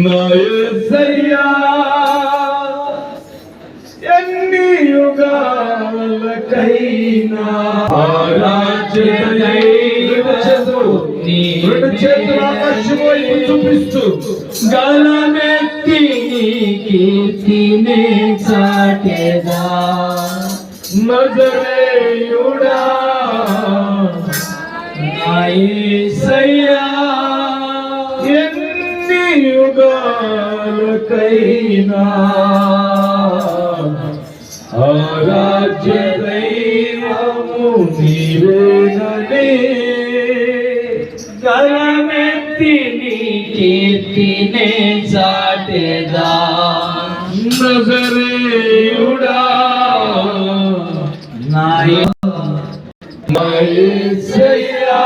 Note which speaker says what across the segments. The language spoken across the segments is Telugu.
Speaker 1: నా యేసయ్యా చూపిస్తూ గలమెత్తి కీర్తినే చాటెదా నజరేయుడా నా యేసయ్యా ఎన్ని యుగాలకైనా ఆరాధ్య దైవము నీవేననే గలమెత్తి నీ కీర్తినే చాటెదా నజరేయుడా నా యేసయ్యా.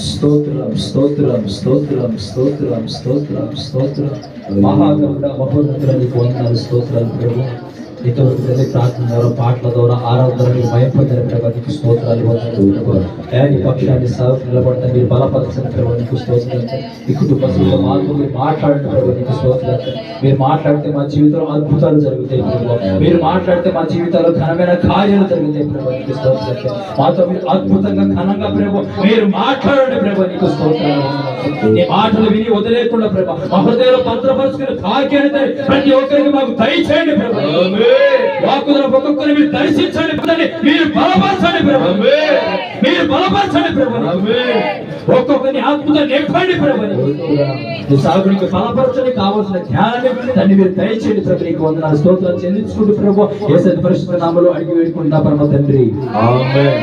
Speaker 1: స్తోత్రం స్తోత్రం స్తోత్రం స్తోత్రం స్తోత్రం స్తోత్రం. మహాగరుడ మహోన్నతుడ నీకు వందనాలు స్తోత్రాలు ప్రభు. ఇంతవరకు ప్రార్థన ద్వారా పాటల ద్వారా ఆరాధన మీరు భయపడ్డారు ప్రభావ, నీకు స్తోత్రాలు వందనాలు. నీ పక్షాన్ని సేవకు నిలబడతాను, మీరు బలపరచిన ప్రభావ నీకు స్తోత్రాలు. ఈ కుటుంబ సభ్యులతో మాతో మీరు మాట్లాడిన ప్రభావ నీకు స్తోత్రాలు. మీరు మాట్లాడితే మా జీవితంలో అద్భుతాలు జరుగుతాయి ప్రభావ, మీరు మాట్లాడితే మా జీవితాల్లో ఘనమైన కార్యాలు జరుగుతాయి ప్రభావ నీకు స్తోత్రాలు. మాతో మీరు అద్భుతంగా ఘనంగా ప్రభావ మీరు మాట్లాడండి ప్రభావ నీకు స్తోత్రాలు. నీ మాటలు విని వదిలేకుండా ప్రభావ మా హృదయంలో భద్రపరుచుకుని తాకేది ప్రతి ఒక్కరికి మాకు దయచేయండి ప్రభావ. వాక్కులను ఒక్కొక్కరిని మీరు దర్శించండి, మీరు బలపరచండి ప్రభు, మీరు బలపరచండి ప్రభు. ఒక్కొక్కరిని ఆత్మతో నింపండి ప్రభు. సాగునికి బలపరచని కావాల్సిన జ్ఞానాన్ని దాన్ని మీరు దయచేయండి ప్రభు. నీకు వందనాలు స్తోత్రాలు చెల్లించుకుంటూ ప్రభు యేసు పరిశుద్ధ నామములో అడిగి వేడుకుంటున్నా పరమ తండ్రి, ఆమేన్.